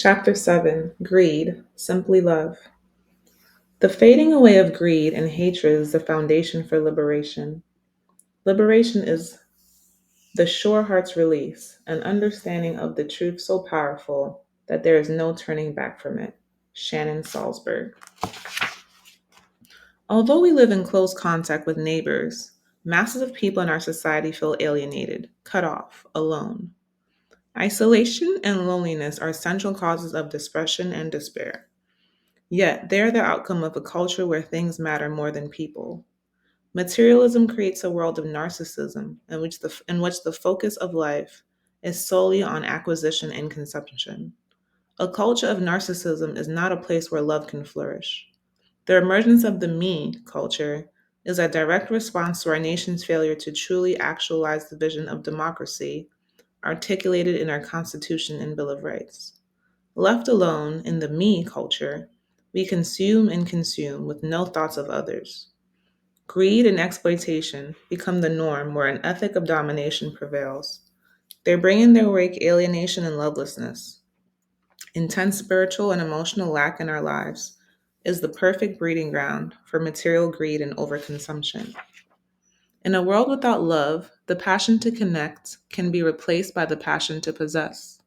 Chapter 7 Greed, Simply Love. The fading away of greed and hatred is the foundation for liberation. Liberation is the sure heart's release, an understanding of the truth so powerful that there is no turning back from it. Shannon Salzberg. Although we live in close contact with neighbors, masses of people in our society feel alienated, cut off, alone. Isolation and loneliness are central causes of depression and despair. Yet, they are the outcome of a culture where things matter more than people. Materialism creates a world of narcissism in which the focus of life is solely on acquisition and consumption. A culture of narcissism is not a place where love can flourish. The emergence of the me culture is a direct response to our nation's failure to truly actualize the vision of democracy articulated in our Constitution and Bill of Rights. Left alone in the me culture, we consume and consume with no thoughts of others. Greed and exploitation become the norm where an ethic of domination prevails. They bring in their wake alienation and lovelessness. Intense spiritual and emotional lack in our lives is the perfect breeding ground for material greed and overconsumption. In a world without love, the passion to connect can be replaced by the passion to possess.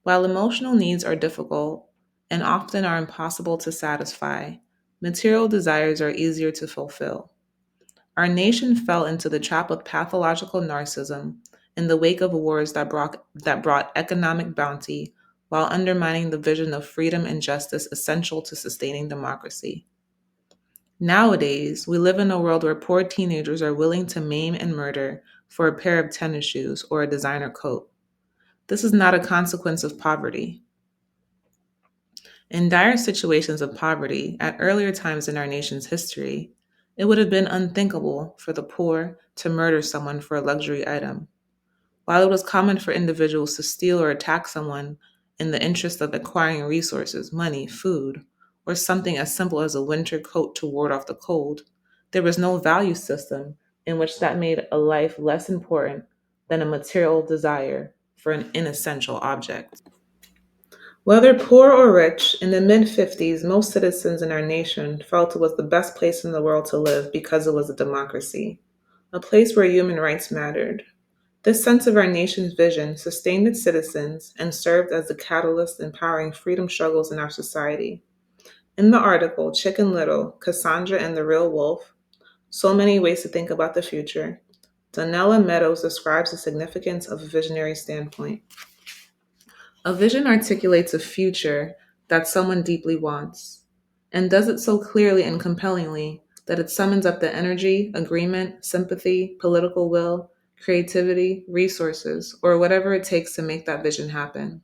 While emotional needs are difficult and often are impossible to satisfy, material desires are easier to fulfill. Our nation fell into the trap of pathological narcissism in the wake of wars that brought economic bounty while undermining the vision of freedom and justice essential to sustaining democracy. Nowadays, we live in a world where poor teenagers are willing to maim and murder for a pair of tennis shoes or a designer coat. This is not a consequence of poverty. In dire situations of poverty, at earlier times in our nation's history, it would have been unthinkable for the poor to murder someone for a luxury item. While it was common for individuals to steal or attack someone in the interest of acquiring resources, money, food, or something as simple as a winter coat to ward off the cold, there was no value system in which that made a life less important than a material desire for an inessential object. Whether poor or rich, in the mid 50s, most citizens in our nation felt it was the best place in the world to live because it was a democracy, a place where human rights mattered. This sense of our nation's vision sustained its citizens and served as the catalyst empowering freedom struggles in our society. In the article, Chicken Little, Cassandra and the Real Wolf, So Many Ways to Think About the Future, Donella Meadows describes the significance of a visionary standpoint. A vision articulates a future that someone deeply wants, and does it so clearly and compellingly that it summons up the energy, agreement, sympathy, political will, creativity, resources, or whatever it takes to make that vision happen.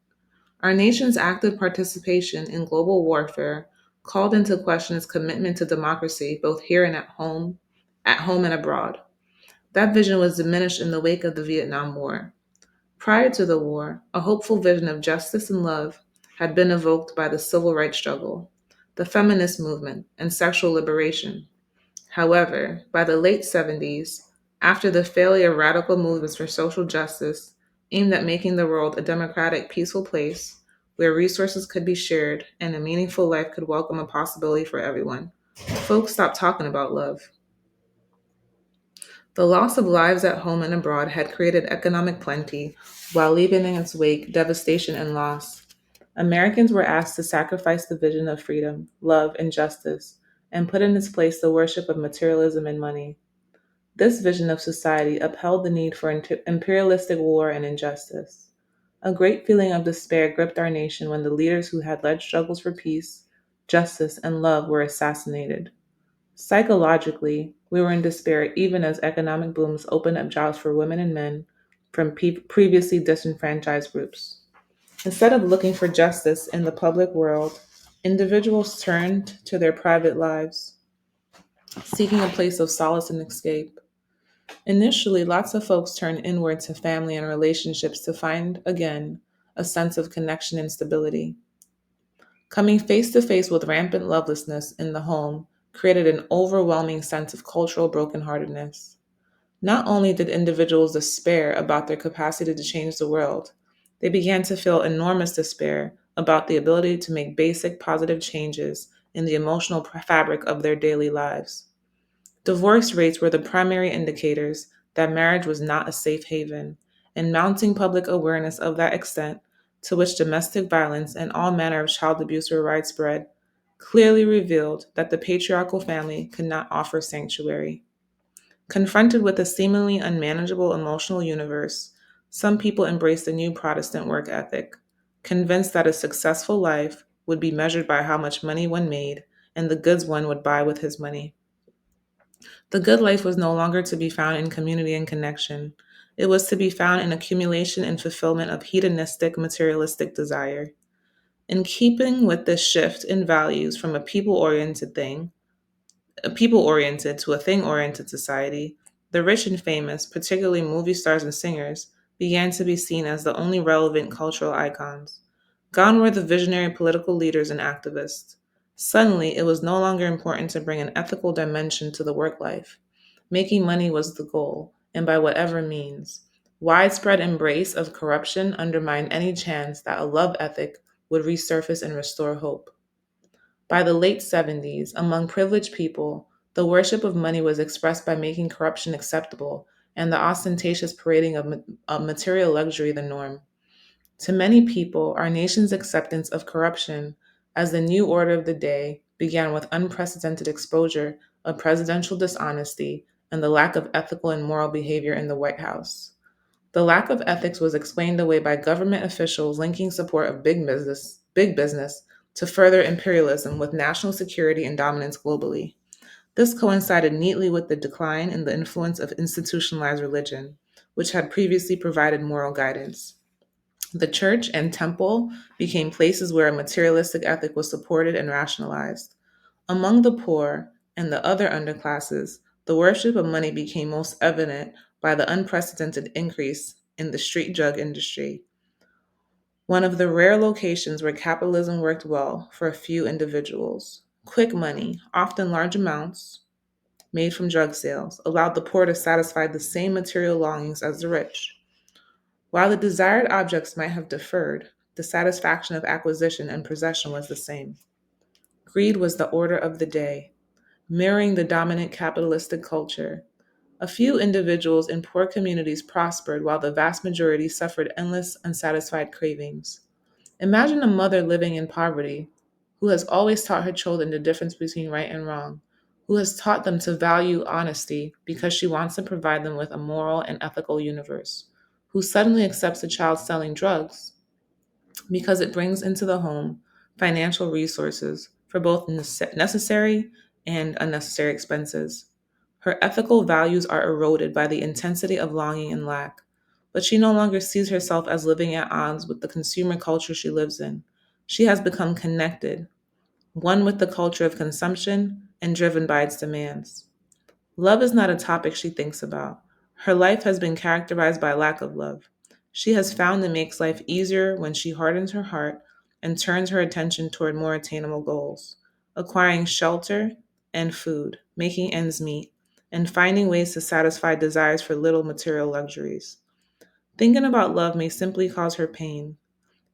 Our nation's active participation in global warfare called into question its commitment to democracy both here and at home and abroad. That vision was diminished in the wake of the Vietnam War. Prior to the war, a hopeful vision of justice and love had been evoked by the civil rights struggle, the feminist movement, and sexual liberation. However, by the late 70s, after the failure of radical movements for social justice aimed at making the world a democratic, peaceful place where resources could be shared and a meaningful life could welcome a possibility for everyone, folks stopped talking about love. The loss of lives at home and abroad had created economic plenty while leaving in its wake devastation and loss. Americans were asked to sacrifice the vision of freedom, love, and justice, and put in its place the worship of materialism and money. This vision of society upheld the need for imperialistic war and injustice. A great feeling of despair gripped our nation when the leaders who had led struggles for peace, justice, and love were assassinated. Psychologically, we were in despair even as economic booms opened up jobs for women and men from previously disenfranchised groups. Instead of looking for justice in the public world, individuals turned to their private lives, seeking a place of solace and escape. Initially, lots of folks turned inward to family and relationships to find again a sense of connection and stability. Coming face to face with rampant lovelessness in the home created an overwhelming sense of cultural brokenheartedness. Not only did individuals despair about their capacity to change the world, they began to feel enormous despair about the ability to make basic positive changes in the emotional fabric of their daily lives. Divorce rates were the primary indicators that marriage was not a safe haven, and mounting public awareness of that extent to which domestic violence and all manner of child abuse were widespread clearly revealed that the patriarchal family could not offer sanctuary. Confronted with a seemingly unmanageable emotional universe, some people embraced a new Protestant work ethic, convinced that a successful life would be measured by how much money one made and the goods one would buy with his money. The good life was no longer to be found in community and connection. It was to be found in accumulation and fulfillment of hedonistic, materialistic desire. In keeping with this shift in values from a people oriented to a thing oriented society, the rich and famous, particularly movie stars and singers, began to be seen as the only relevant cultural icons. Gone were the visionary political leaders and activists. Suddenly, it was no longer important to bring an ethical dimension to the work life. Making money was the goal, and by whatever means. Widespread embrace of corruption undermined any chance that a love ethic would resurface and restore hope. By the late 70s, among privileged people, the worship of money was expressed by making corruption acceptable and the ostentatious parading of material luxury the norm. To many people, our nation's acceptance of corruption as the new order of the day began with unprecedented exposure of presidential dishonesty and the lack of ethical and moral behavior in the White House. The lack of ethics was explained away by government officials linking support of big business to further imperialism with national security and dominance globally. This coincided neatly with the decline in the influence of institutionalized religion, which had previously provided moral guidance. The church and temple became places where a materialistic ethic was supported and rationalized. Among the poor and the other underclasses, the worship of money became most evident by the unprecedented increase in the street drug industry, one of the rare locations where capitalism worked well for a few individuals. Quick money, often large amounts made from drug sales, allowed the poor to satisfy the same material longings as the rich. While the desired objects might have differed, the satisfaction of acquisition and possession was the same. Greed was the order of the day, mirroring the dominant capitalistic culture. A few individuals in poor communities prospered while the vast majority suffered endless, unsatisfied cravings. Imagine a mother living in poverty who has always taught her children the difference between right and wrong, who has taught them to value honesty because she wants to provide them with a moral and ethical universe, who suddenly accepts a child selling drugs because it brings into the home financial resources for both necessary and unnecessary expenses. Her ethical values are eroded by the intensity of longing and lack, but she no longer sees herself as living at odds with the consumer culture she lives in. She has become connected, one with the culture of consumption and driven by its demands. Love is not a topic she thinks about. Her life has been characterized by lack of love. She has found it makes life easier when she hardens her heart and turns her attention toward more attainable goals, acquiring shelter and food, making ends meet, and finding ways to satisfy desires for little material luxuries. Thinking about love may simply cause her pain.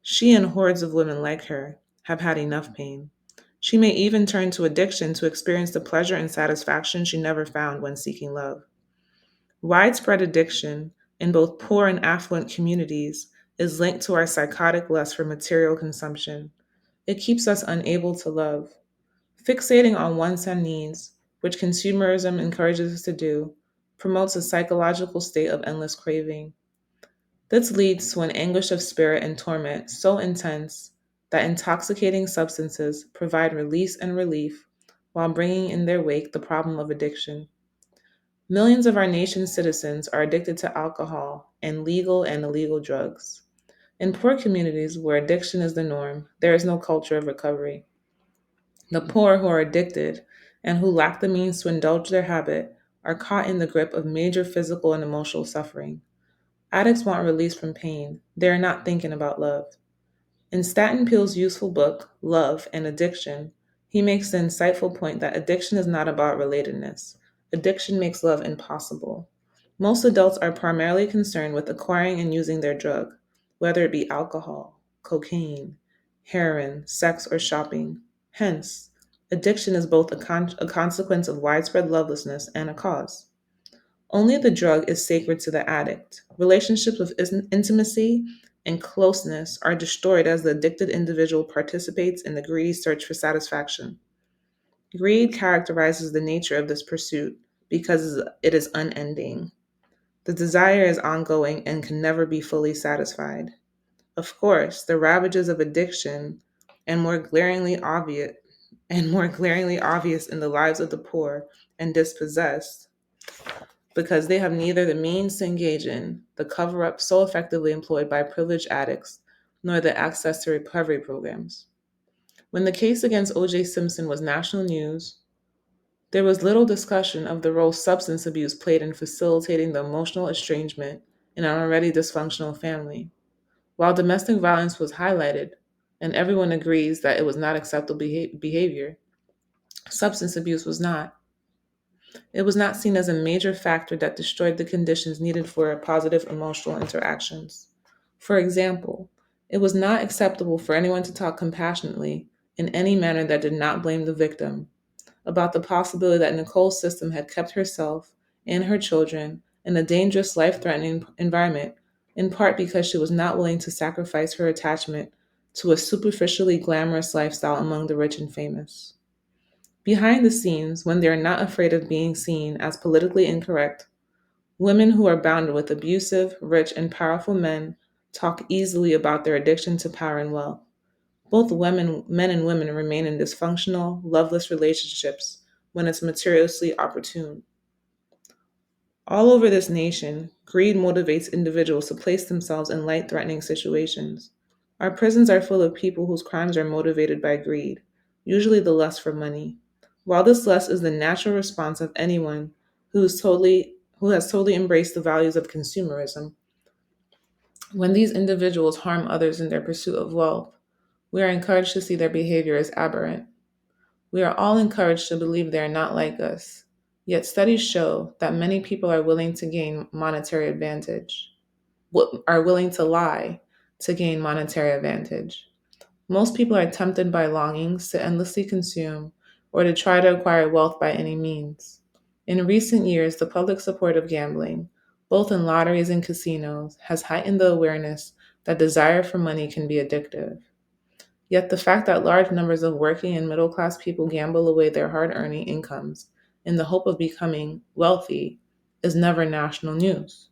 She and hordes of women like her have had enough pain. She may even turn to addiction to experience the pleasure and satisfaction she never found when seeking love. Widespread addiction in both poor and affluent communities is linked to our psychotic lust for material consumption. It keeps us unable to love. Fixating on wants and needs, which consumerism encourages us to do, promotes a psychological state of endless craving. This leads to an anguish of spirit and torment so intense that intoxicating substances provide release and relief while bringing in their wake the problem of addiction. Millions of our nation's citizens are addicted to alcohol and legal and illegal drugs. In poor communities where addiction is the norm, there is no culture of recovery. The poor who are addicted and who lack the means to indulge their habit are caught in the grip of major physical and emotional suffering. Addicts want release from pain. They are not thinking about love. In Staten Peel's useful book, Love and Addiction, he makes the insightful point that addiction is not about relatedness. Addiction makes love impossible. Most adults are primarily concerned with acquiring and using their drug, whether it be alcohol, cocaine, heroin, sex, or shopping. Hence, addiction is both a consequence of widespread lovelessness and a cause. Only the drug is sacred to the addict. Relationships with intimacy and closeness are destroyed as the addicted individual participates in the greedy search for satisfaction. Greed characterizes the nature of this pursuit because it is unending. The desire is ongoing and can never be fully satisfied. Of course, the ravages of addiction and more glaringly obvious in the lives of the poor and dispossessed because they have neither the means to engage in the cover-up so effectively employed by privileged addicts nor the access to recovery programs. When the case against O.J. Simpson was national news, there was little discussion of the role substance abuse played in facilitating the emotional estrangement in an already dysfunctional family. While domestic violence was highlighted, and everyone agrees that it was not acceptable behavior, substance abuse was not. It was not seen as a major factor that destroyed the conditions needed for positive emotional interactions. For example, it was not acceptable for anyone to talk compassionately in any manner that did not blame the victim about the possibility that Nicole's system had kept herself and her children in a dangerous, life threatening environment, in part because she was not willing to sacrifice her attachment to a superficially glamorous lifestyle among the rich and famous. Behind the scenes, when they are not afraid of being seen as politically incorrect, women who are bound with abusive, rich, and powerful men talk easily about their addiction to power and wealth. Both men and women remain in dysfunctional, loveless relationships when it's materially opportune. All over this nation, greed motivates individuals to place themselves in light threatening situations. Our prisons are full of people whose crimes are motivated by greed, usually the lust for money. While this lust is the natural response of anyone who has totally embraced the values of consumerism, when these individuals harm others in their pursuit of wealth, we are encouraged to see their behavior as aberrant. We are all encouraged to believe they are not like us. Yet studies show that many people are willing to gain monetary advantage, are willing to lie to gain monetary advantage. Most people are tempted by longings to endlessly consume or to try to acquire wealth by any means. In recent years, the public support of gambling, both in lotteries and casinos, has heightened the awareness that desire for money can be addictive. Yet the fact that large numbers of working and middle class people gamble away their hard earning incomes in the hope of becoming wealthy is never national news.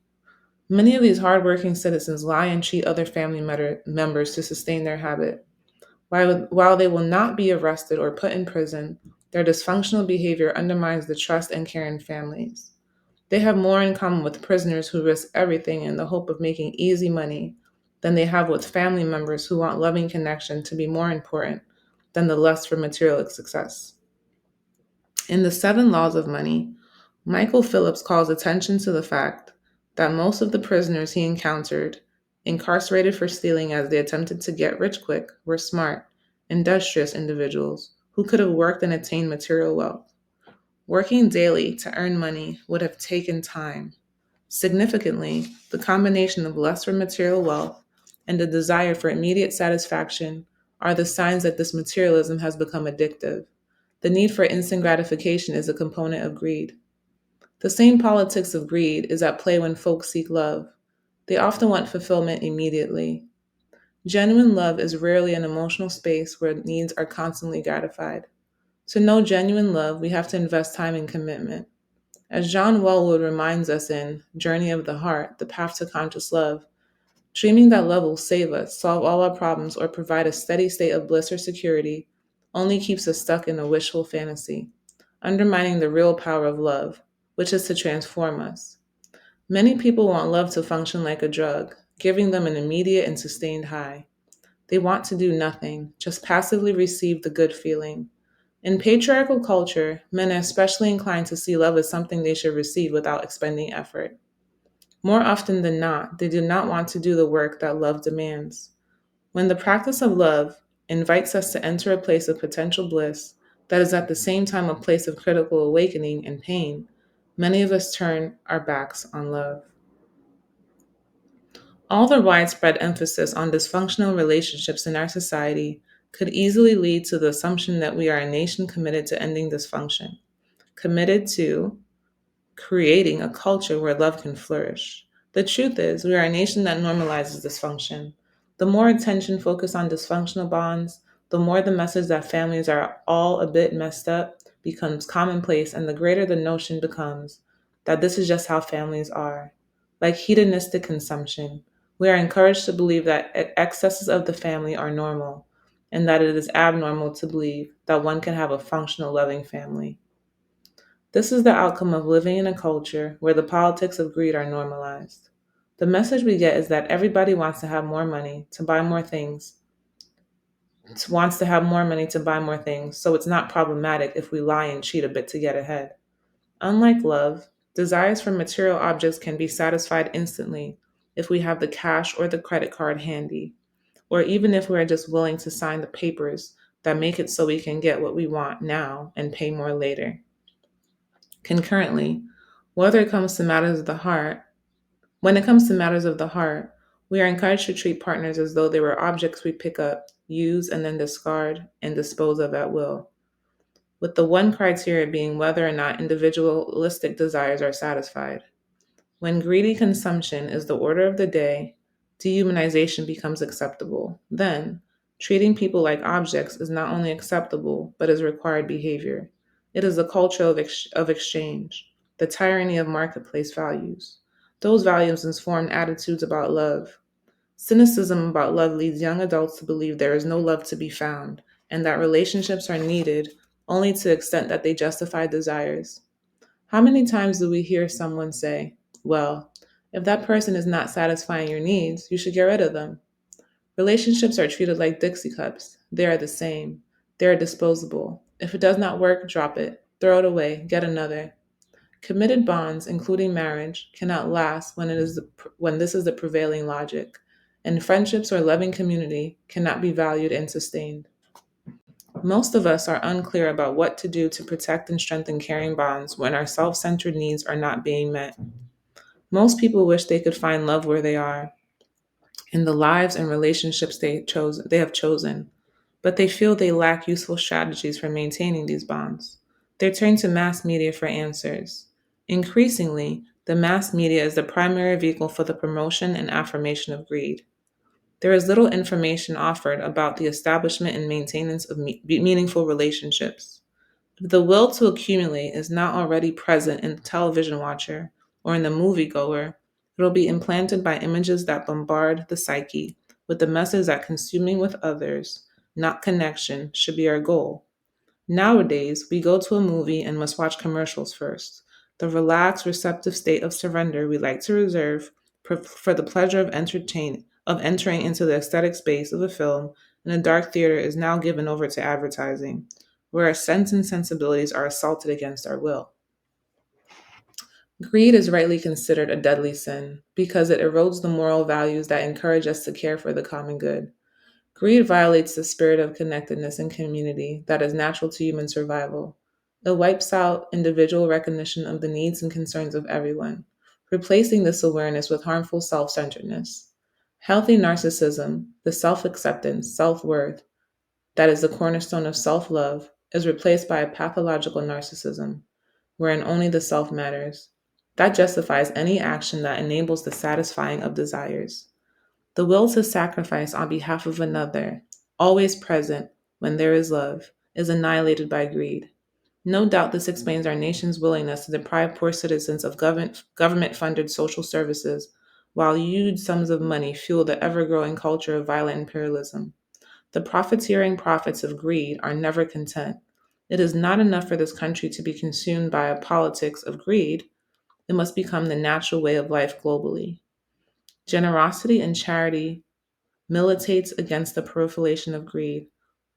Many of these hardworking citizens lie and cheat other family members to sustain their habit. While they will not be arrested or put in prison, their dysfunctional behavior undermines the trust and care in families. They have more in common with prisoners who risk everything in the hope of making easy money than they have with family members who want loving connection to be more important than the lust for material success. In The Seven Laws of Money, Michael Phillips calls attention to the fact that most of the prisoners he encountered, incarcerated for stealing as they attempted to get rich quick, were smart, industrious individuals who could have worked and attained material wealth. Working daily to earn money would have taken time. Significantly, the combination of lust for material wealth and the desire for immediate satisfaction are the signs that this materialism has become addictive. The need for instant gratification is a component of greed. The same politics of greed is at play when folks seek love. They often want fulfillment immediately. Genuine love is rarely an emotional space where needs are constantly gratified. To know genuine love, we have to invest time and commitment. As John Wellwood reminds us in Journey of the Heart, The Path to Conscious Love, dreaming that love will save us, solve all our problems, or provide a steady state of bliss or security only keeps us stuck in a wishful fantasy, undermining the real power of love, which is to transform us. Many people want love to function like a drug, giving them an immediate and sustained high. They want to do nothing, just passively receive the good feeling. In patriarchal culture, men are especially inclined to see love as something they should receive without expending effort. More often than not, they do not want to do the work that love demands. When the practice of love invites us to enter a place of potential bliss that is at the same time a place of critical awakening and pain, many of us turn our backs on love. All the widespread emphasis on dysfunctional relationships in our society could easily lead to the assumption that we are a nation committed to ending dysfunction, committed to creating a culture where love can flourish. The truth is, we are a nation that normalizes dysfunction. The more attention focused on dysfunctional bonds, the more the message that families are all a bit messed up becomes commonplace, and the greater the notion becomes that this is just how families are. Like hedonistic consumption, we are encouraged to believe that excesses of the family are normal, and that it is abnormal to believe that one can have a functional, loving family. This is the outcome of living in a culture where the politics of greed are normalized. The message we get is that everybody wants to have more money to buy more things, wants to have more money to buy more things, so it's not problematic if we lie and cheat a bit to get ahead. Unlike love, desires for material objects can be satisfied instantly if we have the cash or the credit card handy, or even if we are just willing to sign the papers that make it so we can get what we want now and pay more later. Concurrently, whether it comes to matters of the heart, when it comes to matters of the heart, we are encouraged to treat partners as though they were objects we pick up, use, and then discard and dispose of at will, with the one criteria being whether or not individualistic desires are satisfied. When greedy consumption is the order of the day, dehumanization becomes acceptable. Then, treating people like objects is not only acceptable, but is required behavior. It is the culture of exchange, the tyranny of marketplace values. Those values inform attitudes about love. Cynicism about love leads young adults to believe there is no love to be found, and that relationships are needed only to the extent that they justify desires. How many times do we hear someone say, well, if that person is not satisfying your needs, you should get rid of them? Relationships are treated like Dixie cups. They are the same. They are disposable. If it does not work, drop it, throw it away, get another. Committed bonds, including marriage, cannot last when this is the prevailing logic, and friendships or loving community cannot be valued and sustained. Most of us are unclear about what to do to protect and strengthen caring bonds when our self centered needs are not being met. Most people wish they could find love where they are, in the lives and relationships they have chosen, but they feel they lack useful strategies for maintaining these bonds. They turn to mass media for answers. Increasingly, the mass media is the primary vehicle for the promotion and affirmation of greed. There is little information offered about the establishment and maintenance of meaningful relationships. If the will to accumulate is not already present in the television watcher or in the moviegoer, it will be implanted by images that bombard the psyche with the message that consuming with others, not connection, should be our goal. Nowadays, we go to a movie and must watch commercials first. The relaxed, receptive state of surrender we like to reserve for the pleasure of entering into the aesthetic space of a film in a dark theater is now given over to advertising, where our sense and sensibilities are assaulted against our will. Greed is rightly considered a deadly sin because it erodes the moral values that encourage us to care for the common good. Greed violates the spirit of connectedness and community that is natural to human survival. It wipes out individual recognition of the needs and concerns of everyone, replacing this awareness with harmful self centeredness. Healthy narcissism, the self acceptance, self worth, that is the cornerstone of self love, is replaced by a pathological narcissism, wherein only the self matters. That justifies any action that enables the satisfying of desires. The will to sacrifice on behalf of another, always present when there is love, is annihilated by greed. No doubt this explains our nation's willingness to deprive poor citizens of government funded social services, while huge sums of money fuel the ever growing culture of violent imperialism. The profiteering prophets of greed are never content. It is not enough for this country to be consumed by a politics of greed, it must become the natural way of life globally. Generosity and charity militates against the proliferation of greed,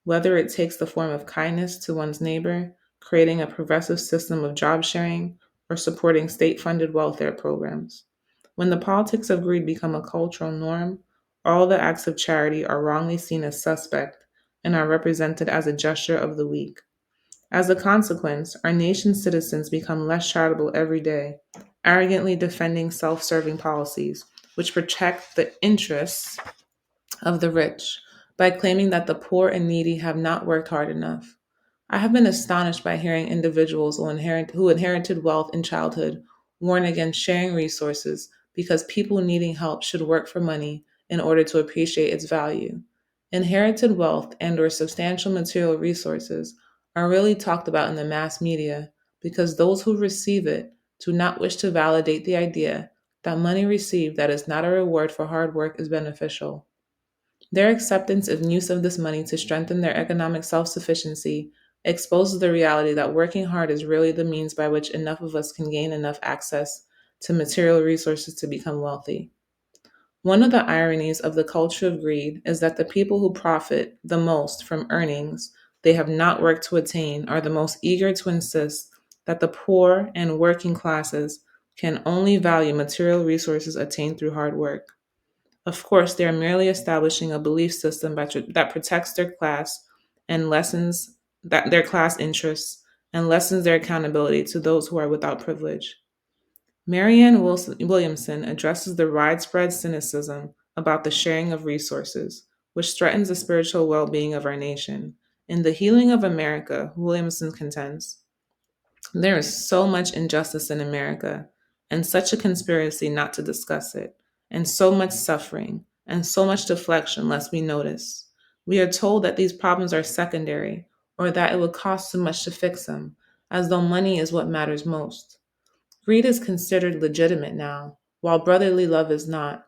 whether it takes the form of kindness to one's neighbor, creating a progressive system of job sharing, or supporting state funded welfare programs. When the politics of greed become a cultural norm, all the acts of charity are wrongly seen as suspect and are represented as a gesture of the weak. As a consequence, our nation's citizens become less charitable every day, arrogantly defending self serving policies which protect the interests of the rich, by claiming that the poor and needy have not worked hard enough. I have been astonished by hearing individuals who inherited wealth in childhood warn against sharing resources because people needing help should work for money in order to appreciate its value. Inherited wealth and or substantial material resources are really talked about in the mass media because those who receive it do not wish to validate the idea that money received that is not a reward for hard work is beneficial. Their acceptance and use of this money to strengthen their economic self sufficiency exposes the reality that working hard is really the means by which enough of us can gain enough access to material resources to become wealthy. One of the ironies of the culture of greed is that the people who profit the most from earnings they have not worked to attain are the most eager to insist that the poor and working classes can only value material resources attained through hard work. Of course, they are merely establishing a belief system that protects their class and lessens their class interests and lessens their accountability to those who are without privilege. Williamson addresses the widespread cynicism about the sharing of resources, which threatens the spiritual well being of our nation. In The Healing of America, Williamson contends there is so much injustice in America, and such a conspiracy not to discuss it, and so much suffering, and so much deflection lest we notice. We are told that these problems are secondary, or that it would cost too much to fix them, as though money is what matters most. Greed is considered legitimate now, while brotherly love is not.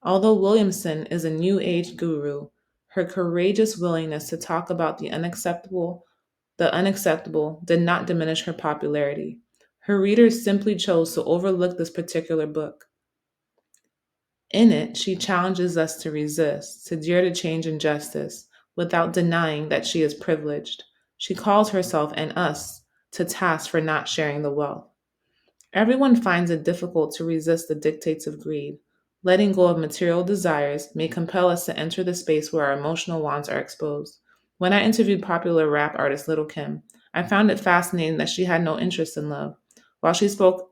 Although Williamson is a New Age guru, her courageous willingness to talk about the unacceptable did not diminish her popularity. Her readers simply chose to overlook this particular book. In it, she challenges us to resist, to dare to change injustice, without denying that she is privileged. She calls herself and us to task for not sharing the wealth. Everyone finds it difficult to resist the dictates of greed. Letting go of material desires may compel us to enter the space where our emotional wants are exposed. When I interviewed popular rap artist Little Kim, I found it fascinating that she had no interest in love. While she spoke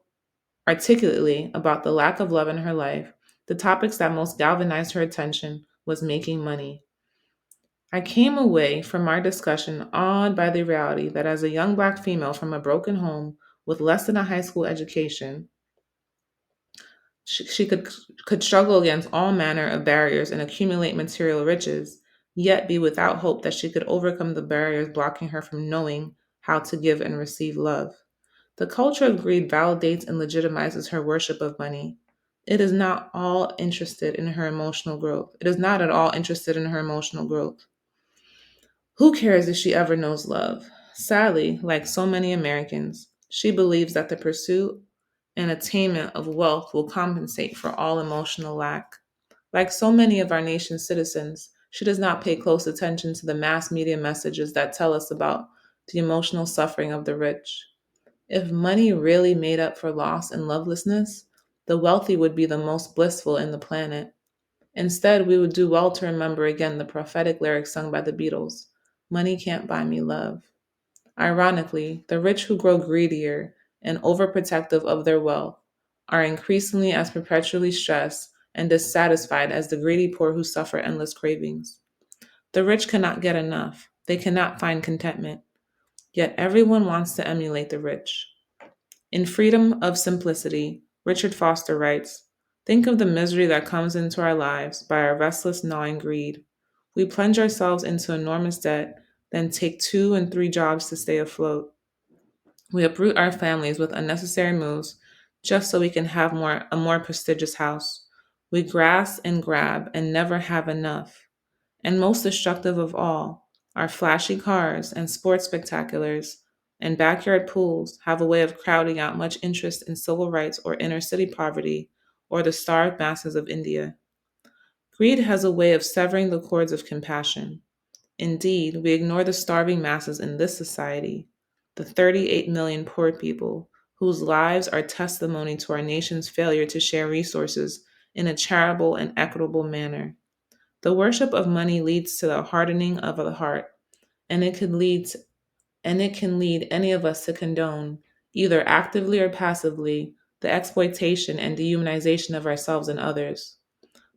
articulately about the lack of love in her life, the topics that most galvanized her attention was making money. I came away from our discussion awed by the reality that as a young Black female from a broken home with less than a high school education, she could struggle against all manner of barriers and accumulate material riches, yet be without hope that she could overcome the barriers blocking her from knowing how to give and receive love. The culture of greed validates and legitimizes her worship of money. It is not all interested in her emotional growth. It is not at all interested in her emotional growth. Who cares if she ever knows love? Sadly, like so many Americans, she believes that the pursuit and attainment of wealth will compensate for all emotional lack. Like so many of our nation's citizens, she does not pay close attention to the mass media messages that tell us about the emotional suffering of the rich. If money really made up for loss and lovelessness, the wealthy would be the most blissful in the planet. Instead, we would do well to remember again the prophetic lyrics sung by the Beatles: Money can't buy me love. Ironically, the rich who grow greedier and overprotective of their wealth are increasingly as perpetually stressed and dissatisfied as the greedy poor who suffer endless cravings. The rich cannot get enough, they cannot find contentment, yet everyone wants to emulate the rich. In Freedom of Simplicity, Richard Foster writes, think of the misery that comes into our lives by our restless, gnawing greed. We plunge ourselves into enormous debt, then take 2 and 3 jobs to stay afloat. We uproot our families with unnecessary moves just so we can have a more prestigious house. We grasp and grab and never have enough. And most destructive of all, our flashy cars and sports spectaculars and backyard pools have a way of crowding out much interest in civil rights or inner city poverty or the starved masses of India. Greed has a way of severing the cords of compassion. Indeed, we ignore the starving masses in this society, the 38 million poor people whose lives are testimony to our nation's failure to share resources in a charitable and equitable manner. The worship of money leads to the hardening of the heart, and it can lead any of us to condone, either actively or passively, the exploitation and dehumanization of ourselves and others.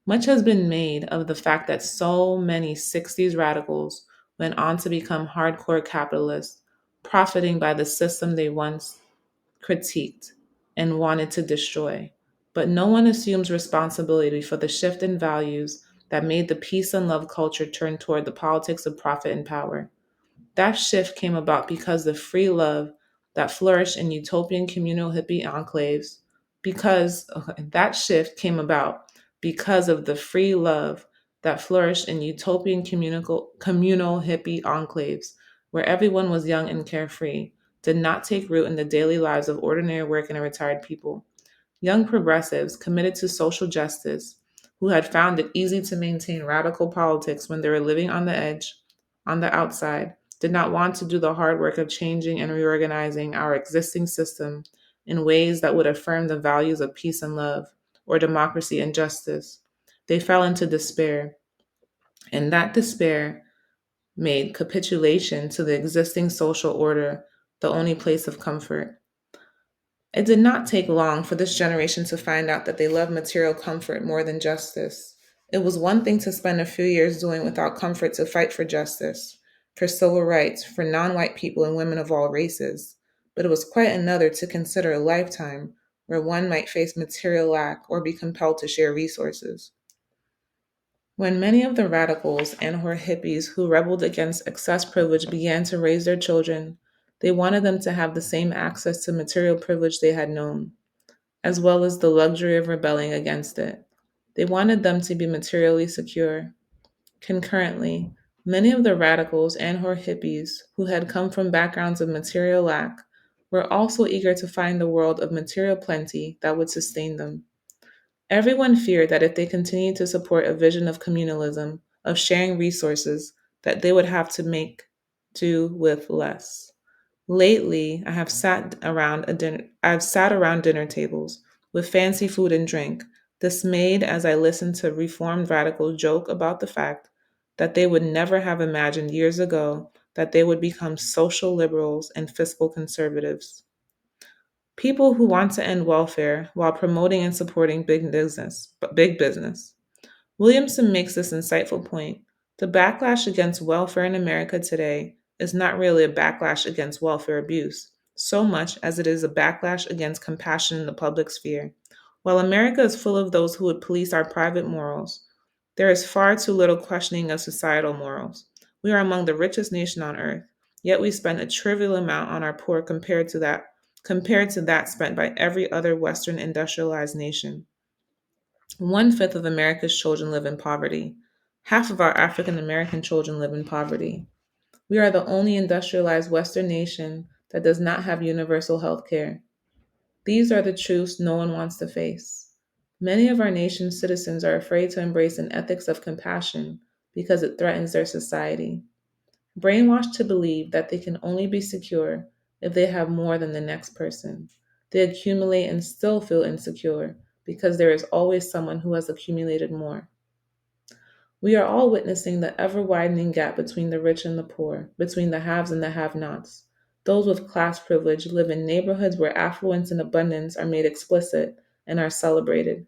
Much has been made of the fact that so many 60s radicals went on to become hardcore capitalists, profiting by the system they once critiqued and wanted to destroy. But no one assumes responsibility for the shift in values that made the peace and love culture turn toward the politics of profit and power. That shift came about because the free love that flourished in utopian communal hippie enclaves, because that shift came about because of the free love that flourished in utopian communal hippie enclaves, where everyone was young and carefree, did not take root in the daily lives of ordinary working and retired people. Young progressives committed to social justice, who had found it easy to maintain radical politics when they were living on the edge, on the outside, did not want to do the hard work of changing and reorganizing our existing system in ways that would affirm the values of peace and love, or democracy and justice. They fell into despair, and that despair made capitulation to the existing social order the only place of comfort. It did not take long for this generation to find out that they love material comfort more than justice. It was one thing to spend a few years doing without comfort to fight for justice, for civil rights, for non white people and women of all races, but it was quite another to consider a lifetime where one might face material lack or be compelled to share resources. When many of the radicals and or hippies who rebelled against excess privilege began to raise their children, they wanted them to have the same access to material privilege they had known, as well as the luxury of rebelling against it. They wanted them to be materially secure. Concurrently, many of the radicals and or hippies who had come from backgrounds of material lack were also eager to find the world of material plenty that would sustain them. Everyone feared that if they continued to support a vision of communalism, of sharing resources, that they would have to make do with less. Lately, I've sat around dinner tables with fancy food and drink, dismayed as I listened to reformed radicals joke about the fact that they would never have imagined years ago that they would become social liberals and fiscal conservatives. People who want to end welfare while promoting and supporting big business. Williamson makes this insightful point. The backlash against welfare in America today is not really a backlash against welfare abuse, so much as it is a backlash against compassion in the public sphere. While America is full of those who would police our private morals, there is far too little questioning of societal morals. We are among the richest nation on earth, yet we spend a trivial amount on our poor compared to that spent by every other Western industrialized nation. One fifth of America's children live in poverty. Half of our African American children live in poverty. We are the only industrialized Western nation that does not have universal health care. These are the truths no one wants to face. Many of our nation's citizens are afraid to embrace an ethics of compassion because it threatens their society. Brainwashed to believe that they can only be secure if they have more than the next person. They accumulate and still feel insecure because there is always someone who has accumulated more. We are all witnessing the ever widening gap between the rich and the poor, between the haves and the have nots. Those with class privilege live in neighborhoods where affluence and abundance are made explicit and are celebrated.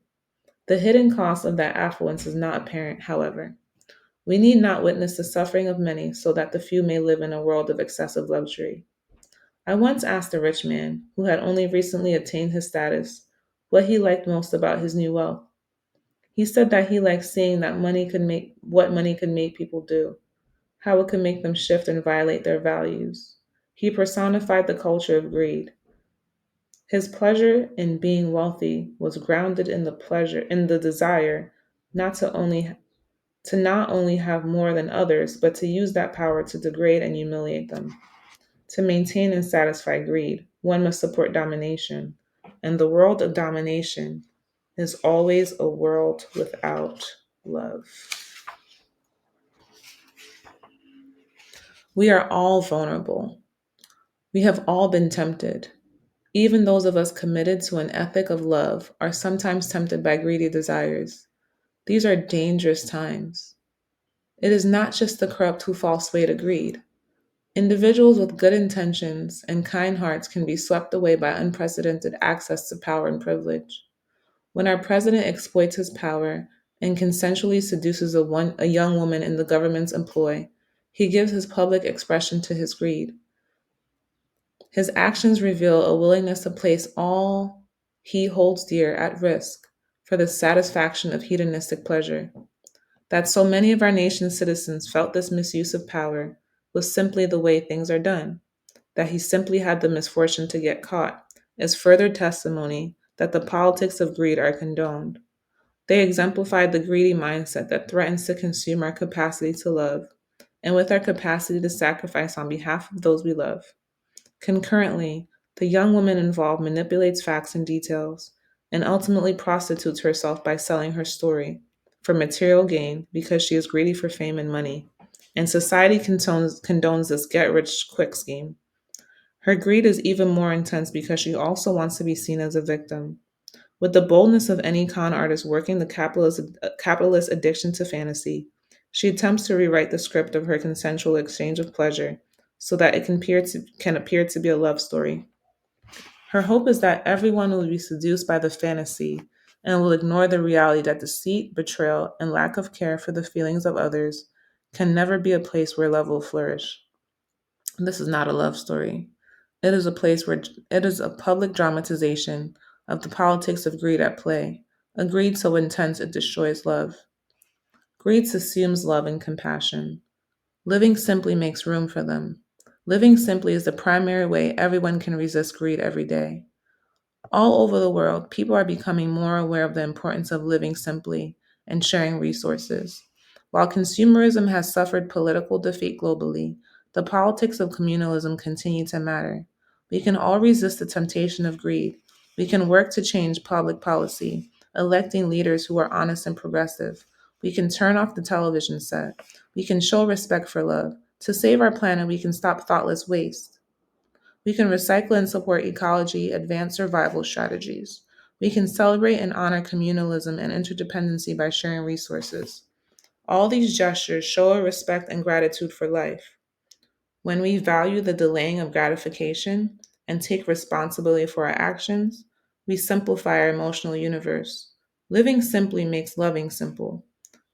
The hidden cost of that affluence is not apparent, however. We need not witness the suffering of many so that the few may live in a world of excessive luxury. I once asked a rich man, who had only recently attained his status, what he liked most about his new wealth. He said that he liked seeing that money could make people do, how it could make them shift and violate their values. He personified the culture of greed. His pleasure in being wealthy was grounded in the desire not to only to not only have more than others, but to use that power to degrade and humiliate them. To maintain and satisfy greed, one must support domination. And the world of domination is always a world without love. We are all vulnerable. We have all been tempted. Even those of us committed to an ethic of love are sometimes tempted by greedy desires. These are dangerous times. It is not just the corrupt who fall sway to greed. Individuals with good intentions and kind hearts can be swept away by unprecedented access to power and privilege. When our president exploits his power and consensually seduces a young woman in the government's employ, he gives his public expression to his greed. His actions reveal a willingness to place all he holds dear at risk for the satisfaction of hedonistic pleasure. That so many of our nation's citizens felt this misuse of power was simply the way things are done. That he simply had the misfortune to get caught is further testimony that the politics of greed are condoned. They exemplified the greedy mindset that threatens to consume our capacity to love, and with our capacity to sacrifice on behalf of those we love. Concurrently, the young woman involved manipulates facts and details, and ultimately prostitutes herself by selling her story for material gain because she is greedy for fame and money. And society condones this get rich quick scheme. Her greed is even more intense because she also wants to be seen as a victim. With the boldness of any con artist working the capitalist addiction to fantasy, she attempts to rewrite the script of her consensual exchange of pleasure so that it can appear to be a love story. Her hope is that everyone will be seduced by the fantasy and will ignore the reality that deceit, betrayal, and lack of care for the feelings of others can never be a place where love will flourish. This is not a love story. It is a place where it is a public dramatization of the politics of greed at play, a greed so intense it destroys love. Greed assumes love and compassion. Living simply makes room for them. Living simply is the primary way everyone can resist greed every day. All over the world, people are becoming more aware of the importance of living simply and sharing resources. While consumerism has suffered political defeat globally, the politics of communalism continue to matter. We can all resist the temptation of greed. We can work to change public policy, electing leaders who are honest and progressive. We can turn off the television set. We can show respect for love. To save our planet, we can stop thoughtless waste. We can recycle and support ecology, advance survival strategies. We can celebrate and honor communalism and interdependency by sharing resources. All these gestures show a respect and gratitude for life. When we value the delaying of gratification and take responsibility for our actions, we simplify our emotional universe. Living simply makes loving simple.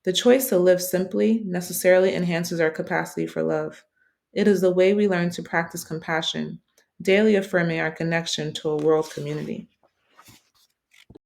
The choice to live simply necessarily enhances our capacity for love. It is the way we learn to practice compassion, daily affirming our connection to a world community.